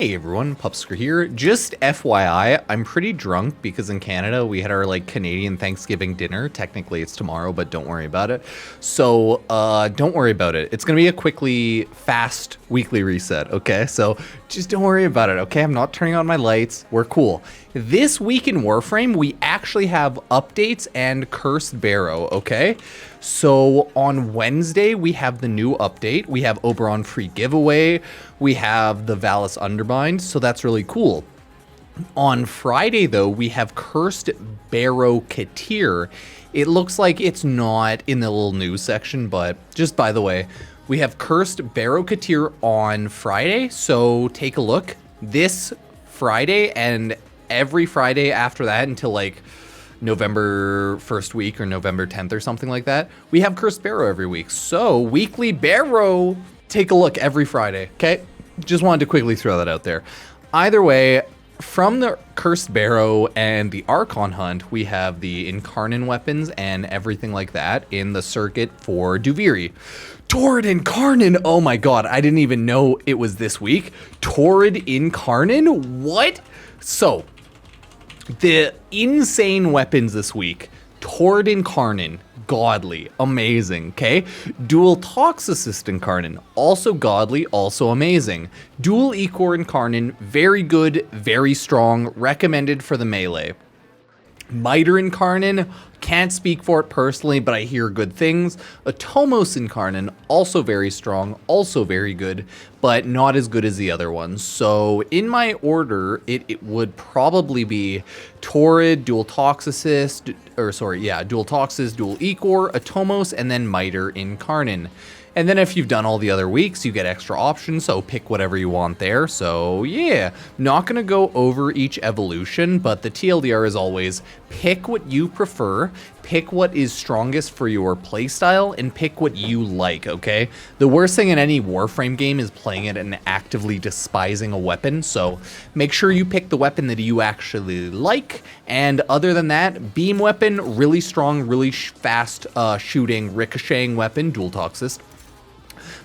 Hey everyone, Pupsker here. Just FYI, I'm pretty drunk because in Canada we had our Canadian Thanksgiving dinner. Technically it's tomorrow, but don't worry about it. So don't worry about it. It's gonna be a quickly fast weekly reset, okay? So just don't worry about it, okay? I'm not turning on my lights. We're cool. This week in Warframe, we actually have updates and Cursed Baro, okay? So on Wednesday, we have the new update. We have Oberon free giveaway. We have the Valis Underbind, so that's really cool. On Friday, though, we have Cursed Baro Katir. It looks like it's not in the little news section, but just by the way, we have Cursed Baro Katir on Friday, so take a look. This Friday and every Friday after that until November 1st week or November 10th or something like that, we have Cursed Baro every week. So weekly Baro, take a look every Friday, okay? Just wanted to quickly throw that out there. Either way, from the Cursed Baro and the Archon hunt, we have the Incarnon weapons and everything like that in the circuit for Duviri. Torid Incarnon, oh my god, I didn't even know it was this week. Torid Incarnon, what? So, the insane weapons this week. Torid Incarnon, godly, amazing, okay? Dual Toxicist Incarnon, also godly, also amazing. Dual Ecor Incarnon, very good, very strong, recommended for the melee. Miter Incarnon, can't speak for it personally, but I hear good things. Atomos Incarnon, also very strong, also very good, but not as good as the other ones. So in my order, it would probably be Torid, Dual Toxicist, Dual Toxicist, Dual Ecor, Atomos, and then Miter Incarnon. And then if you've done all the other weeks, you get extra options, so pick whatever you want there. So yeah, not gonna go over each evolution, but the TLDR is always pick what you prefer, pick what is strongest for your playstyle, and pick what you like, okay? The worst thing in any Warframe game is playing it and actively despising a weapon, so make sure you pick the weapon that you actually like, and other than that, beam weapon, really strong, really fast shooting, ricocheting weapon, Dual Toxist.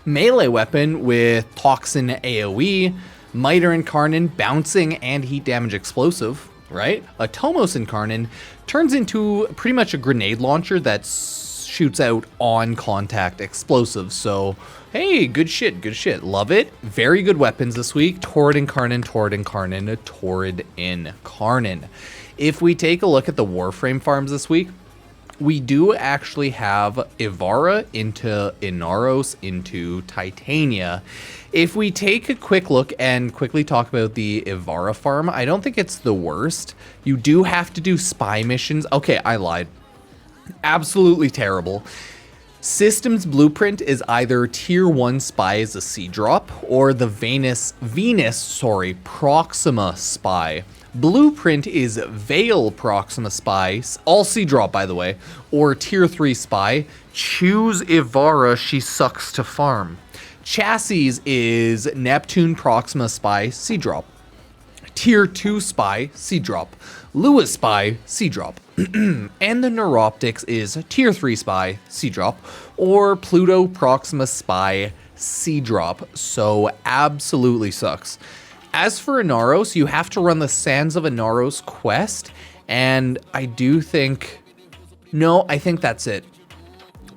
Melee weapon with Toxin AoE, Miter Incarnon, bouncing and heat damage explosive, right? Atomos Incarnon turns into pretty much a grenade launcher that shoots out on contact explosives. So, hey, good shit, love it. Very good weapons this week. Torid Incarnon, Torid Incarnon, Torid Incarnon. If we take a look at the Warframe farms this week, we do actually have Ivara into Inaros into Titania. If we take a quick look and quickly talk about the Ivara farm, I don't think it's the worst. You do have to do spy missions. Okay, I lied. Absolutely terrible. Systems Blueprint is either Tier 1 Spy as a C drop or the Proxima Spy. Blueprint is Veil Proxima Spy, all C drop by the way, or Tier 3 Spy. Choose Ivara, she sucks to farm. Chassis is Neptune Proxima Spy, C drop. Tier 2 Spy, C drop. Lewis Spy, C drop. And the Neuroptics is Tier 3 Spy, C drop, or Pluto Proxima Spy, C drop. So absolutely sucks. As for Inaros, you have to run the Sands of Inaros quest, and I think that's it.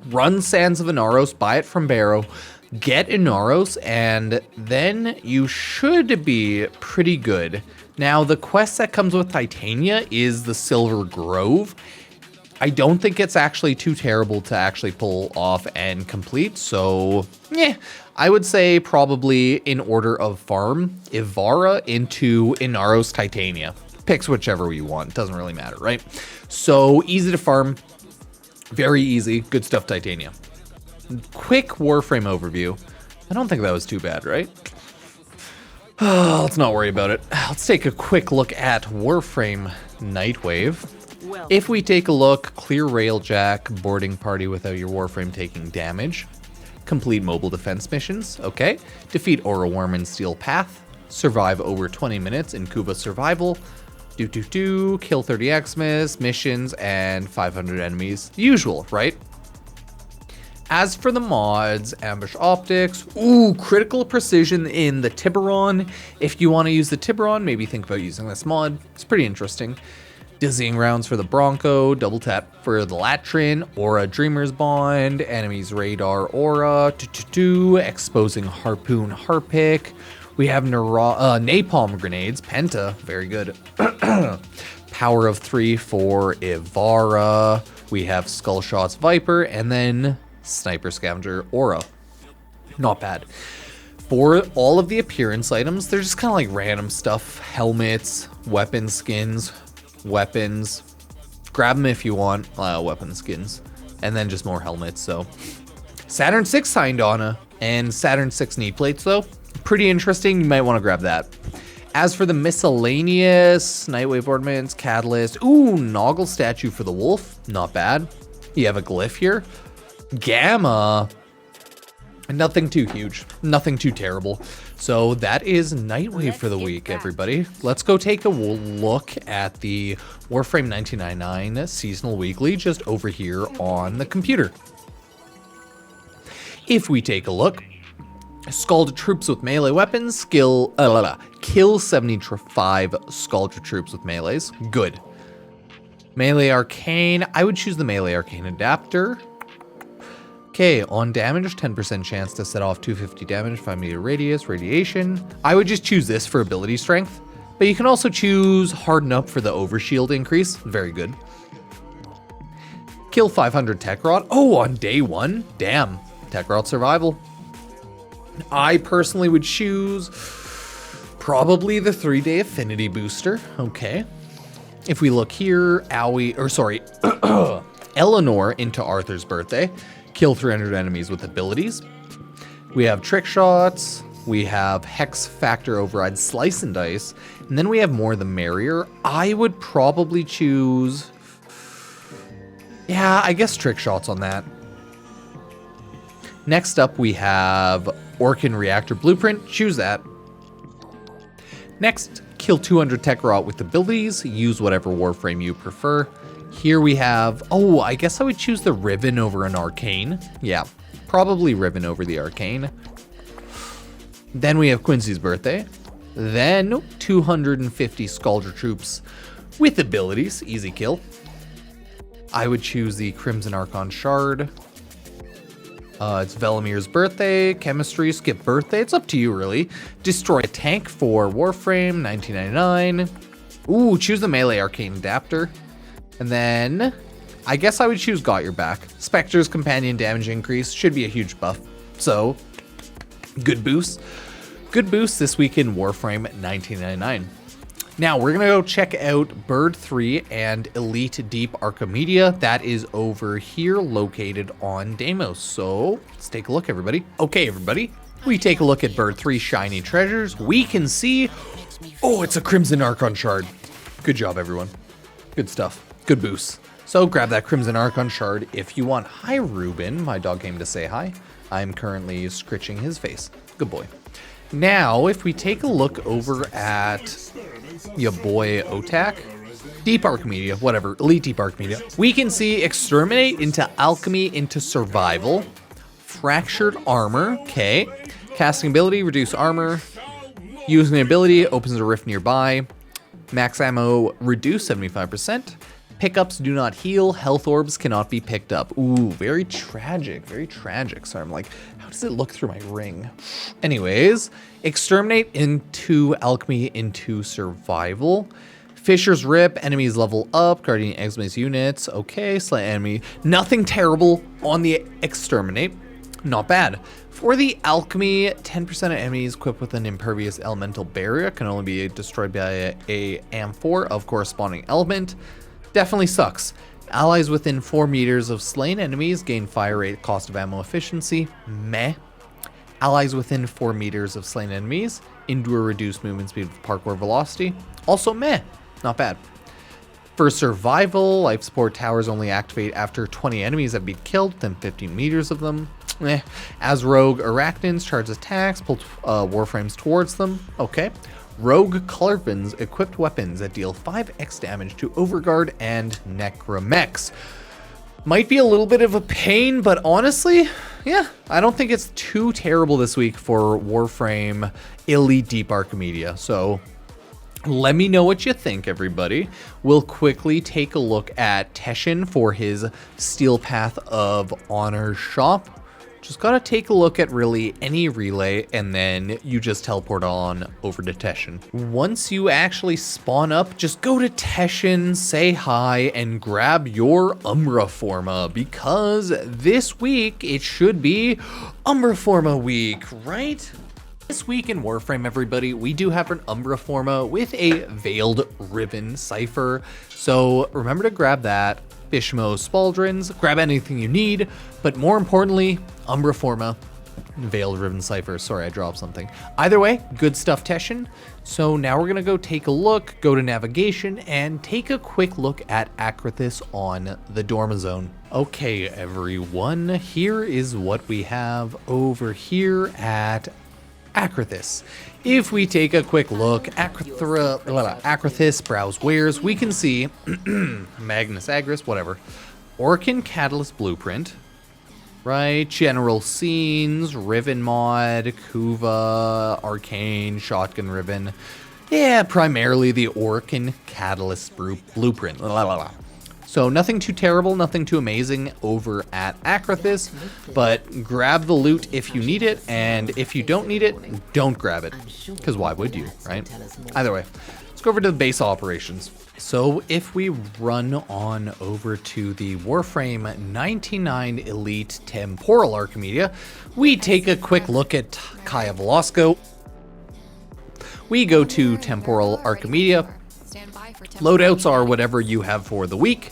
Run Sands of Inaros, buy it from Baro, get Inaros, and then you should be pretty good. Now, the quest that comes with Titania is the Silver Grove. I don't think it's actually too terrible to actually pull off and complete, so yeah, I would say probably in order of farm, Ivara into Inaros Titania. Picks whichever you want, doesn't really matter, right? So easy to farm, very easy, good stuff Titania. Quick Warframe overview. I don't think that was too bad, right? Let's not worry about it. Let's take a quick look at Warframe Nightwave. If we take a look, clear Railjack, boarding party without your Warframe taking damage. Complete mobile defense missions, okay. Defeat Aura Worm in Steel Path. Survive over 20 minutes in Kuva Survival. Kill 30 Xmas, missions, and 500 enemies. Usual, right? As for the mods, ambush optics, ooh, critical precision in the Tiburon. If you want to use the Tiburon, maybe think about using this mod. It's pretty interesting. Dizzying rounds for the Bronco, double tap for the Latrin, Aura Dreamer's Bond, enemies radar Aura, exposing Harpoon Harpic. We have Napalm Grenades, Penta, very good. Power of 3 for Ivara. We have Skull Shots Viper, and then Sniper Scavenger Aura. Not bad. For all of the appearance items, they're just kind of like random stuff. Helmets, weapon skins, weapons. Grab them if you want. Weapon skins. And then just more helmets, so. Saturn 6 signed on and Saturn 6 knee plates, though. Pretty interesting. You might want to grab that. As for the miscellaneous, Nightwave ornaments, catalyst. Ooh, Noggle statue for the wolf. Not bad. You have a glyph here. Gamma. Nothing too huge. Nothing too terrible. So that is Nightwave for the week, everybody. Let's go take a look at the Warframe 1999 Seasonal Weekly just over here on the computer. If we take a look, Scald troops with melee weapons, kill 75 Scald troops with melees. Good. Melee Arcane. I would choose the Melee Arcane adapter. Okay, on damage, 10% chance to set off 250 damage, 5 meter radius, radiation. I would just choose this for ability strength, but you can also choose Harden Up for the overshield increase. Very good. Kill 500 Tech Rot. Oh, on day 1? Damn. Tech Rot survival. I personally would choose probably the 3-day affinity booster. Okay. If we look here, Eleanor into Arthur's birthday. Kill 300 enemies with abilities. We have trick shots. We have Hex Factor Override, Slice and Dice. And then we have More the Merrier. I would probably choose... yeah, I guess trick shots on that. Next up, we have Orkin Reactor Blueprint. Choose that. Next, kill 200 Tech Rot with abilities. Use whatever Warframe you prefer. Here we have... oh, I guess I would choose the Riven over an Arcane. Yeah, probably Riven over the Arcane. Then we have Quincy's birthday. Then 250 Scaldra troops with abilities. Easy kill. I would choose the Crimson Archon Shard. It's Velamir's birthday. Chemistry, skip birthday. It's up to you, really. Destroy a tank for Warframe, 1999. Ooh, choose the Melee Arcane Adapter. And then, I guess I would choose Got Your Back. Spectre's Companion damage increase should be a huge buff. So, good boost. Good boost this week in Warframe 1999. Now, we're going to go check out Bird 3 and Elite Deep Archimedea. That is over here, located on Deimos. So, let's take a look, everybody. Okay, everybody. We take a look at Bird 3 Shiny Treasures. We can see... oh, it's a Crimson Archon Shard. Good job, everyone. Good stuff. Good boost. So grab that Crimson Archon Shard if you want. Hi, Ruben. My dog came to say hi. I'm currently scritching his face. Good boy. Now, if we take a look over at your boy Otak, Deep Archimedea, whatever, Elite Deep Archimedea, we can see Exterminate into Alchemy into Survival, Fractured Armor, okay, casting ability, reduce armor, using an ability, opens a rift nearby, max ammo, reduce 75%, pickups do not heal, health orbs cannot be picked up. Ooh, very tragic, very tragic. Sorry, I'm like, how does it look through my ring? Anyways, Exterminate into Alchemy into Survival. Fisher's Rip, enemies level up, Guardian Exma's units, okay, slay enemy. Nothing terrible on the Exterminate, not bad. For the Alchemy, 10% of enemies equipped with an impervious elemental barrier can only be destroyed by a AM4 of corresponding element. Definitely sucks. Allies within 4 meters of slain enemies gain fire rate, cost of ammo efficiency. Meh. Allies within 4 meters of slain enemies endure reduced movement speed with parkour velocity. Also meh. Not bad. For survival, life support towers only activate after 20 enemies have been killed within 15 meters of them. Eh. As rogue arachnins charge attacks, pull warframes towards them. Okay. Rogue Colorvins equipped weapons that deal 5x damage to Overguard and Necromechs. Might be a little bit of a pain, but honestly, yeah, I don't think it's too terrible this week for Warframe Elite Deep Archimedea. So let me know what you think, everybody. We'll quickly take a look at Teshin for his Steel Path of Honor shop. Just gotta take a look at really any relay, and then you just teleport on over to Teshin. Once you actually spawn up, just go to Teshin, say hi, and grab your Umbra Forma, because this week it should be Umbra Forma week, right? This week in Warframe, everybody, we do have an Umbra Forma with a Veiled Ribbon Cipher, so remember to grab that. Bishmo Spaldrons, grab anything you need, but more importantly, Umbra Forma, Veiled Ribbon Cipher. Sorry, I dropped something. Either way, good stuff, Teshin. So now we're gonna go take a look, go to navigation, and take a quick look at Acrithis on the Dorma Zone. Okay, everyone, here is what we have over here at Acrithis. If we take a quick look, Acrithis, browse wares, we can see Magnus Agris, whatever, Orkin Catalyst Blueprint, right? General Scenes, Riven Mod, Kuva, Arcane, Shotgun Ribbon. Yeah, primarily the Orkin Catalyst Blueprint. So nothing too terrible, nothing too amazing over at Acrithis, but grab the loot if you need it, and if you don't need it, don't grab it, because why would you, right? Either way, let's go over to the base operations. So if we run on over to the Warframe 99 Elite Temporal Archimedea, we take a quick look at Kaya Velasco. We go to Temporal Archimedea. Loadouts are whatever you have for the week.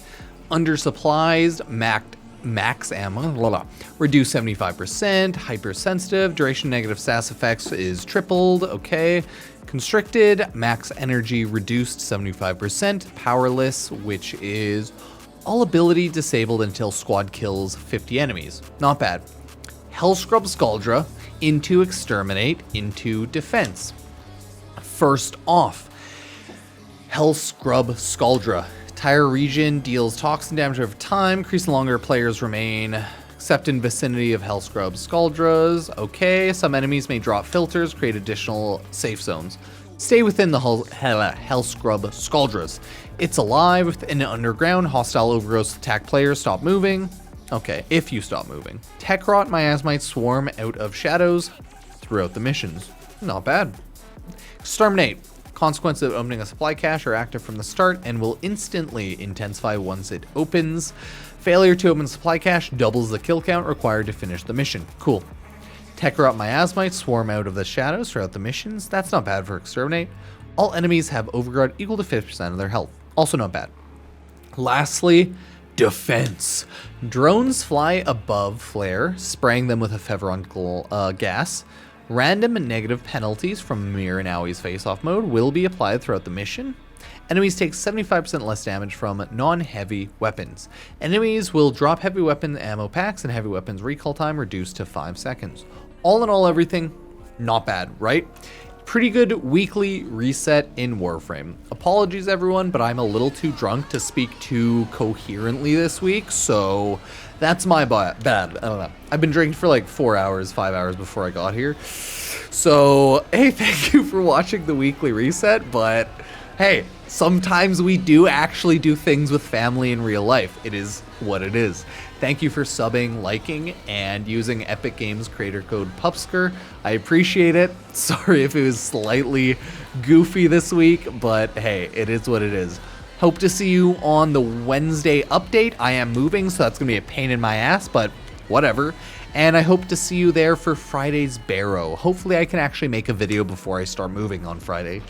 Under supplies, max ammo, reduce 75%, hypersensitive, duration negative SAS effects is tripled, okay. Constricted, max energy reduced 75%, powerless, which is all ability disabled until squad kills 50 enemies. Not bad. Hellscrub Scaldra, into exterminate, into defense. First off, Hellscrub Scaldra. Entire region deals toxin damage over time, increasing longer players remain, except in vicinity of Hellscrub Scaldras. Okay, some enemies may drop filters, create additional safe zones. Stay within the Hellscrub Scaldras. It's alive and underground. Hostile overgrowths attack players. Stop moving. Okay, if you stop moving. Techrot miasmites swarm out of shadows throughout the missions. Not bad. Exterminate. Consequences of opening a supply cache are active from the start and will instantly intensify once it opens. Failure to open supply cache doubles the kill count required to finish the mission. Cool. Techrot miasmites swarm out of the shadows throughout the missions. That's not bad for exterminate. All enemies have overgrowth equal to 50% of their health. Also not bad. Lastly, defense. Drones fly above flare, spraying them with a Fevron gas. Random and negative penalties from Mir and Aui's face-off mode will be applied throughout the mission. Enemies take 75% less damage from non-heavy weapons. Enemies will drop heavy weapon ammo packs and heavy weapons recall time reduced to 5 seconds. All in all, everything, not bad, right? Pretty good weekly reset in Warframe. Apologies everyone, but I'm a little too drunk to speak too coherently this week, so that's my bad. I don't know. I've been drinking for like 4 hours, 5 hours before I got here. So, hey, thank you for watching the weekly reset, but hey, sometimes we do actually do things with family in real life. It is what it is. Thank you for subbing, liking, and using Epic Games creator code Pupsker. I appreciate it. Sorry if it was slightly goofy this week, but hey, it is what it is. Hope to see you on the Wednesday update. I am moving, so that's going to be a pain in my ass, but whatever. And I hope to see you there for Friday's Baro. Hopefully I can actually make a video before I start moving on Friday.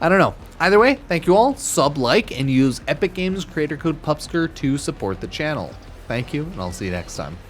I don't know. Either way, thank you all. Sub, like, and use Epic Games creator code Pupsker to support the channel. Thank you, and I'll see you next time.